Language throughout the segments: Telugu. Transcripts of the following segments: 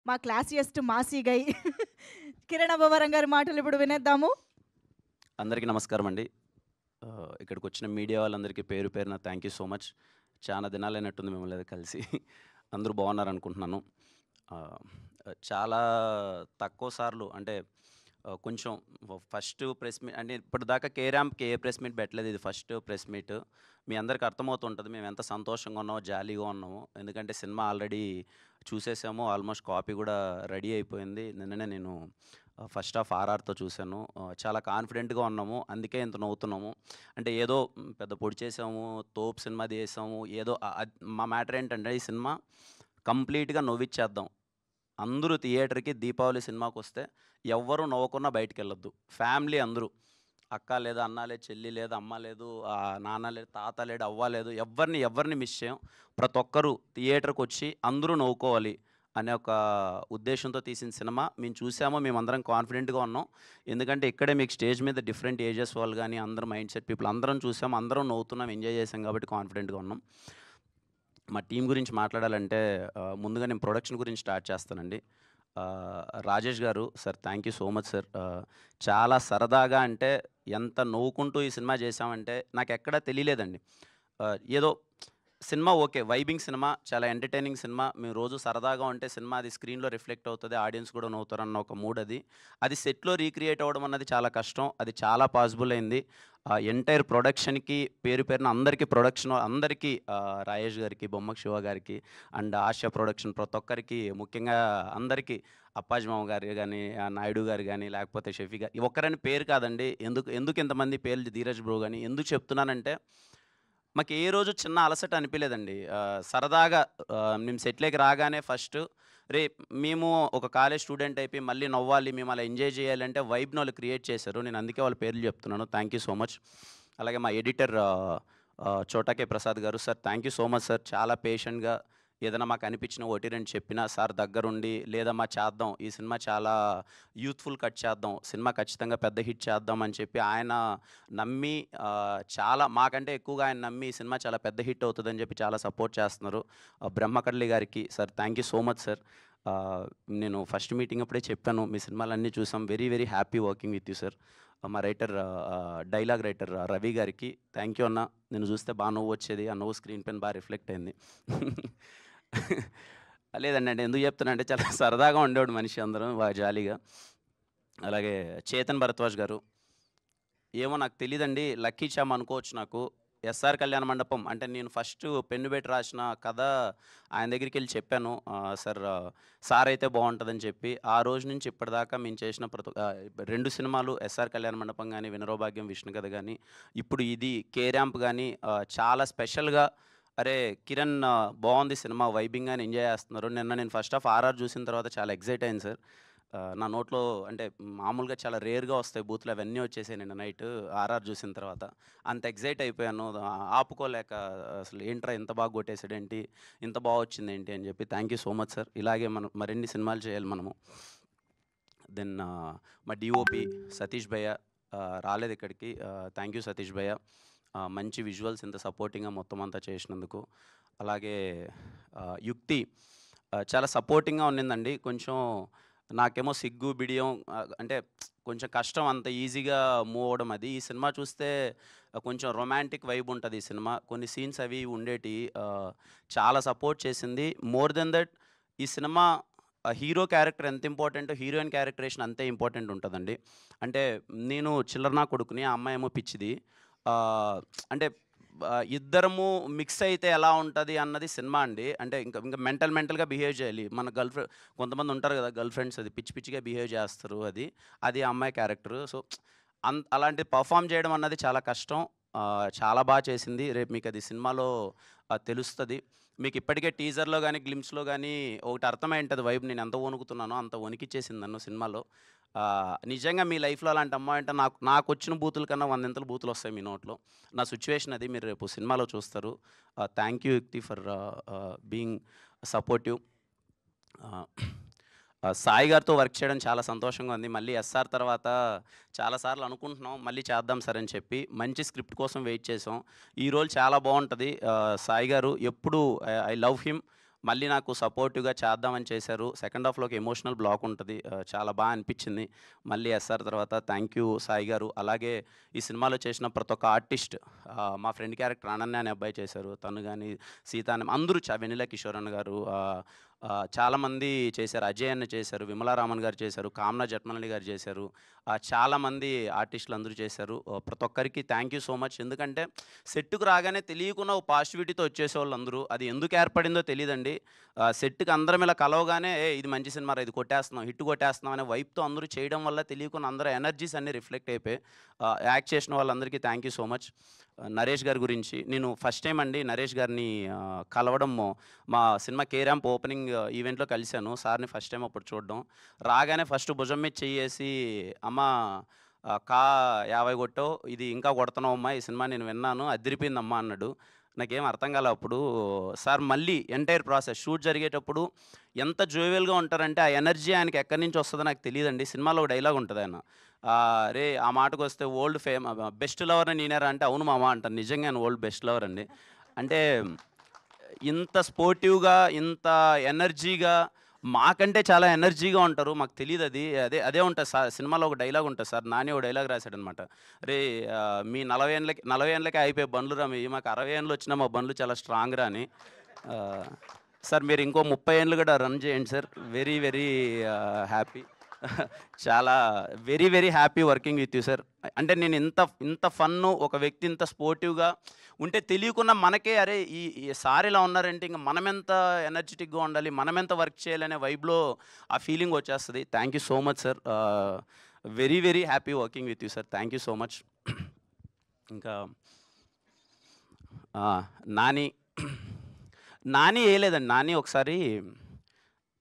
మా క్లాసియస్ట్ మాసీ గై కిరణ్ అబ్బవరం గారి మాటలు ఇప్పుడు వినేద్దాము. అందరికీ నమస్కారం అండి. ఇక్కడికి వచ్చిన మీడియా వాళ్ళందరికీ పేరు పేరున థ్యాంక్ యూ సో మచ్. చాలా దినాలైనట్టుంది మిమ్మల్ని అది కలిసి. అందరూ బాగున్నారు అనుకుంటున్నాను. చాలా తక్కువ సార్లు అంటే కొంచెం ఫస్ట్ ప్రెస్ మీట్ అంటే ఇప్పటిదాకా ర్యాంప్కి ఏ ప్రెస్ మీట్ పెట్టలేదు. ఇది ఫస్ట్ ప్రెస్ మీట్. మీ అందరికీ అర్థమవుతుంటుంది మేము ఎంత సంతోషంగా ఉన్నామో, జాలీగా ఉన్నామో. ఎందుకంటే సినిమా ఆల్రెడీ చూసేసాము. ఆల్మోస్ట్ కాపీ కూడా రెడీ అయిపోయింది. నిన్ననే నేను ఫస్ట్ హాఫ్ ఆర్ఆర్తో చూశాను. చాలా కాన్ఫిడెంట్గా ఉన్నాము. అందుకే ఇంత నవ్వుతున్నాము. అంటే ఏదో పెద్ద పొడి చేసాము, తోపు సినిమా తీసాము, ఏదో మా మ్యాటర్ ఏంటంటే ఈ సినిమా కంప్లీట్గా నవ్విచ్చేద్దాం. అందరూ థియేటర్కి దీపావళి సినిమాకి వస్తే ఎవ్వరూ నవ్వకుండా బయటికి వెళ్ళొద్దు. ఫ్యామిలీ అందరూ, అక్క లేదు, అన్న లేదు, చెల్లి లేదు, అమ్మ లేదు, నాన్న లేదు, తాత లేడు, అవ్వ లేదు, ఎవరిని మిస్ చేయం. ప్రతి ఒక్కరూ థియేటర్కి వచ్చి అందరూ నవ్వుకోవాలి అనే ఒక ఉద్దేశంతో తీసిన సినిమా. మేము చూసామో, మేమందరం కాన్ఫిడెంట్గా ఉన్నాం. ఎందుకంటే ఇక్కడే మీకు స్టేజ్ మీద డిఫరెంట్ ఏజెస్ వాళ్ళు కానీ అందరూ మైండ్ సెట్ పీపుల్ అందరం చూసాము, అందరం నవ్వుతున్నాం, ఎంజాయ్ చేసాం కాబట్టి కాన్ఫిడెంట్గా ఉన్నాం. మా టీం గురించి మాట్లాడాలంటే ముందుగా నేను ప్రొడక్షన్ గురించి స్టార్ట్ చేస్తానండి. రాజేష్ గారు sir, thank you so much sir. చాలా సరదాగా అంటే ఎంత నవ్వుకుంటూ ఈ సినిమా చేసామంటే నాకు ఎక్కడా తెలియలేదండి. ఏదో సినిమా ఓకే, వైబింగ్ సినిమా, చాలా ఎంటర్టైనింగ్ సినిమా. మేము రోజు సరదాగా ఉంటే సినిమా అది స్క్రీన్లో రిఫ్లెక్ట్ అవుతుంది, ఆడియన్స్ కూడా నవ్వుతారన్న ఒక మూడ్ అది. అది సెట్లో రీక్రియేట్ అవ్వడం అన్నది చాలా కష్టం. అది చాలా పాసిబుల్ అయింది. ఎంటైర్ ప్రొడక్షన్కి పేరు పేరున అందరికీ, ప్రొడక్షన్ అందరికీ, రాజేష్ గారికి, బొమ్మక్ శివ గారికి అండ్ ఆశా ప్రొడక్షన్ ప్రతి ఒక్కరికి, ముఖ్యంగా అందరికీ, అప్పాజీ మామ గారు కానీ, నాయుడు గారు కానీ, లేకపోతే షఫీ గారు, ఒక్కరని పేరు కాదండి. ఎందుకు ఇంతమంది పేర్లు, ధీరజ్ బ్రో కానీ ఎందుకు చెప్తున్నానంటే మాకు ఏ రోజు చిన్న అలసట అనిపించలేదండి. సరదాగా మేము సెట్లోకి రాగానే ఫస్ట్ మేము ఒక కాలేజ్ స్టూడెంట్ అయిపోయి మళ్ళీ నవ్వాలి, మేము అలా ఎంజాయ్ చేయాలంటే వైబ్ని వాళ్ళు క్రియేట్ చేశారు. నేను అందుకే వాళ్ళ పేర్లు చెప్తున్నాను. Thank you so much. అలాగే మా ఎడిటర్ చోటాకే ప్రసాద్ గారు, sir thank you so much sir. చాలా పేషెంట్గా ఏదైనా మాకు అనిపించిన ఒకటి రెండు చెప్పినా సార్ దగ్గరుండి, లేదమ్మా చేద్దాం, ఈ సినిమా చాలా యూత్ఫుల్ కట్ చేద్దాం, సినిమా ఖచ్చితంగా పెద్ద హిట్ చేద్దాం అని చెప్పి ఆయన నమ్మి, చాలా మాకంటే ఎక్కువగా ఆయన నమ్మి ఈ సినిమా చాలా పెద్ద హిట్ అవుతుందని చెప్పి చాలా సపోర్ట్ చేస్తున్నారు. బ్రహ్మకర్లి గారికి sir, thank you so much sir. నేను ఫస్ట్ మీటింగ్ అప్పుడే చెప్పాను, మీ సినిమాలన్నీ చూసాం, very very happy working with you sir. మా రైటర్, డైలాగ్ రైటర్ రవి గారికి థ్యాంక్ యూ అన్న. నేను చూస్తే బాగా నవ్వు వచ్చేది, ఆ నవ్వు స్క్రీన్ పైన బాగా రిఫ్లెక్ట్ అయింది. లేదండి, అంటే ఎందుకు చెప్తున్నా అంటే చాలా సరదాగా ఉండేవాడు మనిషి, అందరం బాగా జాలీగా. అలాగే చేతన్ భరద్వాజ్ గారు, ఏమో నాకు తెలియదండి, లక్కీ చామ్ అనుకోవచ్చు. నాకు ఎస్ఆర్ కళ్యాణ మండపం అంటే నేను ఫస్ట్ పెన్ను పెట్టి రాసిన కథ ఆయన దగ్గరికి వెళ్ళి చెప్పాను, సార్ అయితే బాగుంటుందని చెప్పి. ఆ రోజు నుంచి ఇప్పటిదాకా మేము చేసిన రెండు సినిమాలు, ఎస్ఆర్ కళ్యాణ మండపం కానీ, వినరోభాగ్యం, విష్ణు కథ కానీ, ఇప్పుడు ఇది ర్యాంప్ కానీ, చాలా స్పెషల్గా, అరే కిరణ్ బాగుంది సినిమా, వైబింగ్ అని ఎంజాయ్ చేస్తున్నారు. నిన్న నేను ఫస్ట్ హాఫ్ ఆర్ఆర్ చూసిన తర్వాత చాలా ఎగ్జైట్ అయింది సార్. నా నోట్లో అంటే మామూలుగా చాలా రేర్గా వస్తాయి బూతులు, అవన్నీ వచ్చేసాయి నిన్న నైట్ ఆర్ఆర్ చూసిన తర్వాత. అంత ఎగ్జైట్ అయిపోయాను, ఆపుకోలేక. అసలు ఏంట్రా ఇంత బాగా కొట్టేసాడేంటి, ఇంత బాగా వచ్చింది ఏంటి అని చెప్పి. Thank you so much sir. ఇలాగే మనం మరిన్ని సినిమాలు చేయాలి మనము. దెన్ మా డిఓపి సతీష్ భయ్య రాలేదు ఇక్కడికి. థ్యాంక్ యూ సతీష్ భయ్య, మంచి విజువల్స్ ఇంత సపోర్టింగ్గా మొత్తం అంతా చేసినందుకు. అలాగే యుక్తి చాలా సపోర్టింగ్గా ఉన్నిందండి. కొంచెం నాకేమో సిగ్గు బిడియం, అంటే కొంచెం కష్టం అంత ఈజీగా మూవ్ అవ్వడం. అది ఈ సినిమా చూస్తే కొంచెం రొమాంటిక్ వైబ్ ఉంటుంది ఈ సినిమా. కొన్ని సీన్స్ అవి ఉండేటి, చాలా సపోర్ట్ చేసింది. మోర్ దెన్ దట్ ఈ సినిమా హీరో క్యారెక్టర్ ఎంత ఇంపార్టెంటో, హీరోయిన్ క్యారెక్టరేషన్ అంతే ఇంపార్టెంట్ ఉంటుందండి. అంటే నేను చిల్లరనా కొడుకుని, ఆ అమ్మాయి ఏమో పిచ్చిది. అంటే ఇద్దరము మిక్స్ అయితే ఎలా ఉంటుంది అన్నది సినిమా అండి. అంటే ఇంకా ఇంకా మెంటల్గా బిహేవ్ చేయాలి. మన కొంతమంది ఉంటారు కదా గర్ల్ ఫ్రెండ్స్, అది పిచ్చి పిచ్చిగా బిహేవ్ చేస్తారు, అది ఆ అమ్మాయి క్యారెక్టర్. సో అలాంటి పర్ఫామ్ చేయడం అన్నది చాలా కష్టం. చాలా బాగా చేసింది. రేపు మీకు అది సినిమాలో తెలుస్తుంది. మీకు ఇప్పటికే టీజర్లో కానీ, గ్లిమ్స్లో కానీ ఒకటి అర్థమై ఉంటుంది వైబ్. నేను ఎంత వణుకుతున్నానో అంత వణికిచ్చేసింది నన్ను సినిమాలో. నిజంగా మీ లైఫ్లో అలాంటి అమ్మాయి అంటే నాకు వచ్చిన బూతుల కన్నా 100 బూతులు వస్తాయి మీ నోట్లో. నా సిచ్యువేషన్ అది, మీరు రేపు సినిమాలో చూస్తారు. థ్యాంక్ యూ యుక్తి ఫర్ బీయింగ్ సపోర్టివ్. సాయి గారితో వర్క్ చేయడం చాలా సంతోషంగా ఉంది. మళ్ళీ ఎస్ఆర్ తర్వాత చాలాసార్లు అనుకుంటున్నాం మళ్ళీ చేద్దాం సార్ అని చెప్పి. మంచి స్క్రిప్ట్ కోసం వెయిట్ చేసాం. ఈ రోల్ చాలా బాగుంటుంది. సాయి గారు ఎప్పుడు ఐ లవ్ హిమ్. మళ్ళీ నాకు సపోర్టివ్గా చేద్దామని చేశారు. సెకండ్ హాఫ్‌లో ఒక ఎమోషనల్ బ్లాక్ ఉంటది. చాలా బా అనిపించింది. మళ్ళీ ఎస్ఆర్ తర్వాత థ్యాంక్ యూ సాయి గారు. అలాగే ఈ సినిమాలో చేసిన ప్రతి ఒక్క ఆర్టిస్ట్, మా ఫ్రెండ్ క్యారెక్టర్ అనన్య అనే అబ్బాయి చేశారు. తను గాని, సీత అని అందరూ వెన్నెల కిషోర్ అన్న గారు, చాలామంది చేశారు. అజయ్ అన్న చేశారు, విమలా రామన్ గారు చేశారు, కామ్నా జట్మలని గారు చేశారు. చాలామంది ఆర్టిస్టులు అందరూ చేశారు. ప్రతి ఒక్కరికి థ్యాంక్ యూ సో మచ్. ఎందుకంటే సెట్‌కు రాగానే తెలియకుండా ఓ పాజిటివిటీతో వచ్చేసేవాళ్ళు అందరూ. అది ఎందుకు ఏర్పడిందో తెలీదండి. సెట్‌కి అందరం ఇలా కలవగానే ఇది మంచి సినిమారా, ఇది కొట్టేస్తున్నాం, హిట్ కొట్టేస్తున్నాం అనే వైబ్‌తో అందరూ చేయడం వల్ల తెలియకుండా అందరూ ఎనర్జీస్ అన్నీ రిఫ్లెక్ట్ అయిపోయాయి. యాక్ట్ చేసిన వాళ్ళందరికీ thank you so much. Naresh గారి గురించి నేను ఫస్ట్ టైం అండి నరేష్ గారిని కలవడం మా సినిమా కే ర్యాంప్ ఓపెనింగ్ ఈవెంట్‌లో కలిశాను. సార్‌ని ఫస్ట్ టైం అప్పుడు చూడడం. రాగానే ఫస్ట్ భుజం మీద చెయ్యేసి, అమ్మ 50 కొట్టావు, ఇది ఇంకా కొడుతున్నావమ్మా, ఈ సినిమా నేను విన్నాను, అదిరిపోయిందమ్మా అన్నాడు. నాకేం అర్థం కాలే అప్పుడు. సార్ మళ్ళీ ఎంటైర్ ప్రాసెస్ షూట్ జరిగేటప్పుడు ఎంత జోవియల్‌గా ఉంటారంటే, ఆ ఎనర్జీ ఆయనకి ఎక్కడి నుంచి వస్తుందో నాకు తెలీదండి. సినిమాలో ఒక డైలాగ్ ఉంటది ఆయన, "రే ఆ మాటకొస్తే బెస్ట్ లవర్‌ని నేనేరా" అంటే, "అవును మామ" అంటాను. నిజంగా ఆయన బెస్ట్ లవర్ అండి. అంటే ఇంత స్పోర్టివ్‌గా, ఇంత ఎనర్జీగా, మాకంటే చాలా ఎనర్జీగా ఉంటారు. మాకు తెలీదది. అదే ఉంటది సార్. సినిమాలో ఒక డైలాగ్ ఉంటది సార్. నాని ఒక డైలాగ్ రాసాడనమాట. "రేయ్ మీ 40 ఏండ్లకే అయిపోయే బండ్లురా మీయి. మాకు 60 ఏండ్లు వచ్చినా మా బండ్లు చాలా స్ట్రాంగ్‌రా" అని. సార్ మీరు ఇంకో 30 ఏండ్లు కూడా రన్ చేయండి సార్. Very very happy. చాలా very very happy working with you sir. అంటే నేను ఇంత ఫన్ను, ఒక వ్యక్తి ఇంత స్పోర్టివ్‌గా ఉంటే తెలియకుండా మనకే అరే ఈ సార్ ఇలా ఉన్నారంటే ఇంక మనమెంత ఎనర్జిటిక్‌గా ఉండాలి, మనమెంత వర్క్ చేయాలనే వైబ్‌లో ఆ ఫీలింగ్ వచ్చేస్తది. Thank you so much sir. Very very happy working with you sir. Thank you so much. ఇంకా నాని నాని ఏ లేదండి. నాని ఒకసారి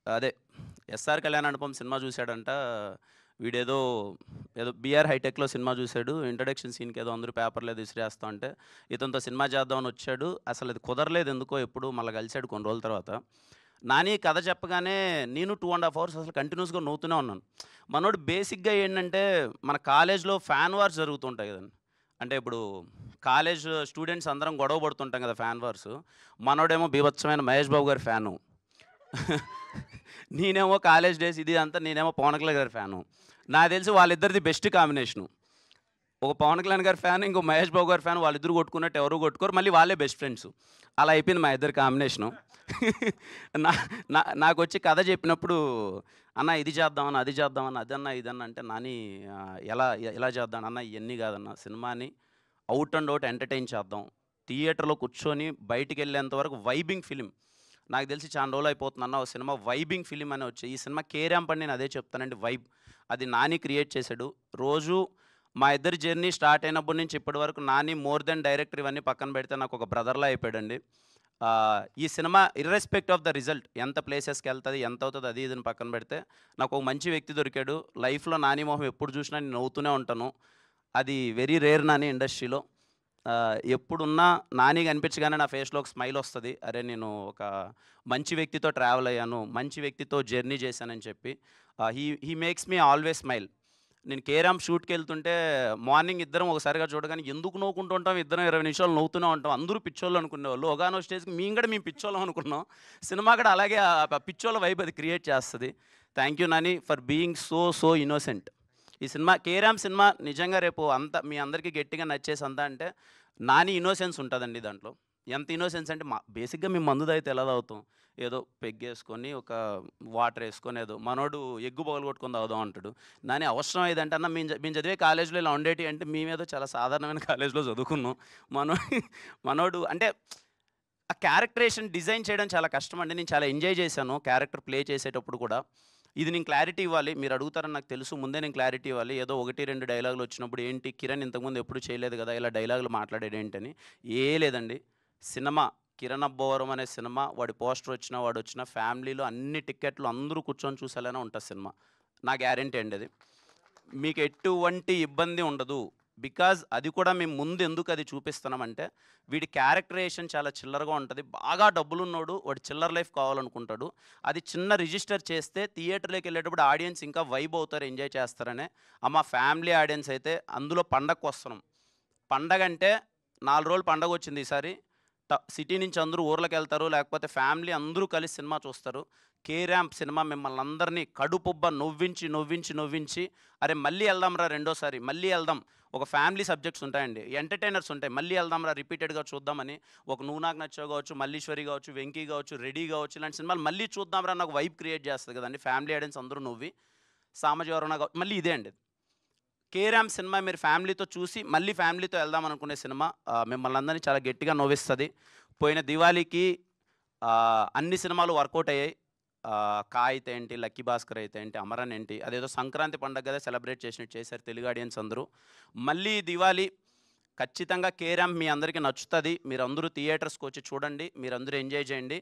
అదే ఎస్ఆర్ కళ్యాణమండపం సినిమా చూశాడంట. వీడేదో ఏదో బీఆర్ హైటెక్‌లో సినిమా చూశాడు. ఇంట్రడక్షన్ సీన్‌కి ఏదో అందరూ పేపర్‌లో ఏదో ఇసిరేస్తా ఉంటే ఇతనితో సినిమా చేద్దామని వచ్చాడు. అసలు అది కుదరలేదు ఎందుకో, ఎప్పుడు మళ్ళీ కలిసాడు కొన్ని రోజుల తర్వాత. నాని కథ చెప్పగానే నేను 2½ అవర్స్ అసలు కంటిన్యూస్‌గా నవ్వుతూనే ఉన్నాను. మనోడు బేసిక్‌గా ఏంటంటే, మన కాలేజ్‌లో ఫ్యాన్ వార్స్ జరుగుతుంటాయి కదండీ. అంటే ఇప్పుడు కాలేజ్ స్టూడెంట్స్ అందరం గొడవ పడుతుంటాం కదా ఫ్యాన్ వార్స్. మనోడేమో బీభత్సమైన మహేష్ బాబు గారి ఫ్యాను. నేనేమో కాలేజ్ డేస్ ఇది అంతా, నేనేమో పవన్ కళ్యాణ్ గారి ఫ్యాను. నాకు తెలిసి వాళ్ళిద్దరిది బెస్ట్ కాంబినేషను. ఒక పవన్ కళ్యాణ్ గారి ఫ్యాన్, ఇంకో మహేష్ బాబు గారి ఫ్యాన్, వాళ్ళిద్దరు కొట్టుకున్నట్టు ఎవరు కొట్టుకోరు, మళ్ళీ వాళ్ళే బెస్ట్ ఫ్రెండ్స్. అలా అయిపోయింది మా ఇద్దరి కాంబినేషను. నాకొచ్చి కథ చెప్పినప్పుడు, అన్న ఇది చేద్దామన్నా, అది చేద్దామన్నా, అదన్నా ఇదన్నా అంటే, నాని ఎలా చేద్దాం అన్న, ఇవన్నీ కాదన్న, సినిమాని అవుట్ అండ్ అవుట్ ఎంటర్టైన్ చేద్దాం, థియేటర్లో కూర్చొని బయటికి వెళ్ళేంత వరకు వైబింగ్ ఫిలిం. నాకు తెలిసి చాలా రోజులు అయిపోతుందన్న ఒక సినిమా వైబింగ్ ఫిలిం అని వచ్చి, ఈ సినిమా కే ర్యాంప్ అని నేను అదే చెప్తానండి. వైబ్ అది నాని క్రియేట్ చేశాడు. రోజు మా ఇద్దరి జర్నీ స్టార్ట్ అయినప్పటి నుంచి ఇప్పటి వరకు నాని మోర్ దెన్ డైరెక్టర్ ఇవన్నీ పక్కన పెడితే నాకు ఒక బ్రదర్లా అయిపోయాడండి. ఈ సినిమా ఇర్రెస్పెక్ట్ ఆఫ్ ద రిజల్ట్, ఎంత ప్లేసెస్కి వెళ్తుంది, ఎంత అవుతుంది, అది ఇదని పక్కన పెడితే నాకు ఒక మంచి వ్యక్తి దొరికాడు. లైఫ్లో నాని మొహం ఎప్పుడు చూసినా నేను నవ్వుతూనే ఉంటాను. అది వెరీ రేర్ నాని ఇండస్ట్రీలో. ఎప్పుడున్నా నాని కనిపించగానే నా ఫేస్లో ఒక స్మైల్ వస్తుంది. అరే నేను ఒక మంచి వ్యక్తితో ట్రావెల్ అయ్యాను, మంచి వ్యక్తితో జర్నీ చేశానని చెప్పి. He makes me always smile. నేను కే ర్యాంప్ షూట్‌కి వెళ్తుంటే మార్నింగ్ ఇద్దరం ఒకసారిగా చూడగానే ఎందుకు నవ్వుకుంటూ ఉంటాం, ఇద్దరం 20 నిమిషాలు నవ్వుతూనే ఉంటాం. అందరూ పిచ్చోళ్ళు అనుకునేవాళ్ళు. ఒకానో స్టేజ్‌కి మేము పిచ్చోళ్ళం అనుకున్నాం. సినిమా కూడా అలాగే పిచ్చోళ్ళ వైబ్ అది క్రియేట్ చేస్తుంది. Thank you Nani for being so innocent. ఈ సినిమా కే ర్యాంప్ సినిమా నిజంగా రేపు అంతా మీ అందరికీ గట్టిగా నచ్చేసి అంతా అంటే నాని ఇన్నోసెన్స్ ఉంటుందండి దాంట్లో. ఎంత ఇన్నోసెన్స్ అంటే బేసిక్‌గా మేము మందు తాగితే ఎలా తాగుతాం, ఏదో పెగ్గేసుకొని ఒక వాటర్ వేసుకొని ఏదో, మనోడు ఎగ్గు పగలగొట్టుకొని తాగుదాం అంటాడు. నాని అవసరం ఏదంటే, అన్న మేము చదివే కాలేజ్లో ఇలా ఉండేటి అంటే, మేమేదో చాలా సాధారణమైన కాలేజ్లో చదువుకున్నాం. మనోడు అంటే ఆ క్యారెక్టరేషన్ డిజైన్ చేయడం చాలా కష్టం అండి. నేను చాలా ఎంజాయ్ చేశాను క్యారెక్టర్ ప్లే చేసేటప్పుడు కూడా. ఇది నేను క్లారిటీ ఇవ్వాలి, మీరు అడుగుతారని నాకు తెలుసు, ముందే నేను క్లారిటీ ఇవ్వాలి. ఏదో 1, 2 డైలాగులు వచ్చినప్పుడు ఏంటి కిరణ్ ఇంతకుముందు ఎప్పుడు చేయలేదు కదా, ఇలా డైలాగులు మాట్లాడాడు ఏంటని. లేదండి. సినిమా కిరణ్ అబ్బవరం అనే సినిమా, వాడి పోస్టర్ వచ్చినా వాడొచ్చినా ఫ్యామిలీలో అన్ని టిక్కెట్లు అందరూ కూర్చొని చూసేలానే ఉంటుంది సినిమా. నా గ్యారంటీ అండి అది. మీకు ఎటువంటి ఇబ్బంది ఉండదు. బికాజ్ అది కూడా మేము ముందు ఎందుకు అది చూపిస్తున్నామంటే, వీడి క్యారెక్టరేషన్ చాలా చిల్లరగా ఉంటుంది. బాగా డబ్బులున్నోడు, వాడు చిల్లర లైఫ్ కావాలనుకుంటాడు. అది చిన్న రిజిస్టర్ చేస్తే థియేటర్లోకి వెళ్ళేటప్పుడు ఆడియన్స్ ఇంకా వైబ్ అవుతారు, ఎంజాయ్ చేస్తారనే. మా ఫ్యామిలీ ఆడియన్స్ అయితే అందులో పండగకు వస్తున్నాం. పండగ అంటే 4 రోజులు పండగ వచ్చింది ఈసారి. సిటీ నుంచి అందరూ ఊర్లకు వెళ్తారు, లేకపోతే ఫ్యామిలీ అందరూ కలిసి సినిమా చూస్తారు. కే ర్యాంప్ సినిమా మిమ్మల్ని అందరినీ కడుపుబ్బ నవ్వించి అరే మళ్ళీ వెళ్దాంరా రెండోసారి, మళ్ళీ వెళ్దాం. ఒక ఫ్యామిలీ సబ్జెక్ట్స్ ఉంటాయండి, ఎంటర్టైనర్స్ ఉంటాయి, మళ్ళీ వెళ్దాంరా రిపీటెడ్గా చూద్దామని. ఒక నువ్వు నాకు నచ్చావు కావచ్చు, మల్లీశ్వరి కావచ్చు, వెంకీ కావచ్చు, రెడీ కావచ్చు, ఇలాంటి సినిమాలు మళ్ళీ చూద్దాంరా నాకు వైబ్ క్రియేట్ చేస్తుంది కదండి. ఫ్యామిలీ ఆడియన్స్ అందరూ నవ్వి సామజవరణ మళ్ళీ ఇదే అండి. కే ర్యాంప్ సినిమా మీరు ఫ్యామిలీతో చూసి మళ్ళీ ఫ్యామిలీతో వెళ్దాం అనుకునే సినిమా. మిమ్మల్ని అందరినీ చాలా గట్టిగా నవ్విస్తుంది. పోయిన దివాళీకి అన్ని సినిమాలు వర్కౌట్ అయ్యాయి. కా అయితే ఏంటి, లక్కీ భాస్కర్ అయితే ఏంటి, అమరన్ ఏంటి, అదేదో సంక్రాంతి పండుగ కదా సెలబ్రేట్ చేసినట్టు చేశారు తెలుగు ఆడియన్స్ అందరూ. మళ్ళీ దివాళీ ఖచ్చితంగా కే ర్యాంప్ మీ అందరికీ నచ్చుతుంది. మీరందరూ థియేటర్స్కి వచ్చి చూడండి, మీరందరూ ఎంజాయ్ చేయండి,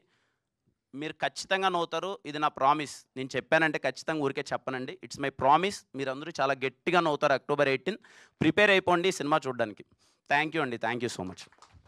మీరు ఖచ్చితంగా నవ్వుతారు. ఇది నా ప్రామిస్. నేను చెప్పానంటే ఖచ్చితంగా ఊరికే చెప్పనండి, ఇట్స్ మై ప్రామిస్. మీరందరూ చాలా గట్టిగా నవ్వుతారు. October 18 ప్రిపేర్ అయిపోండి సినిమా చూడడానికి. థ్యాంక్ యూ అండి, థ్యాంక్ యూ సో మచ్.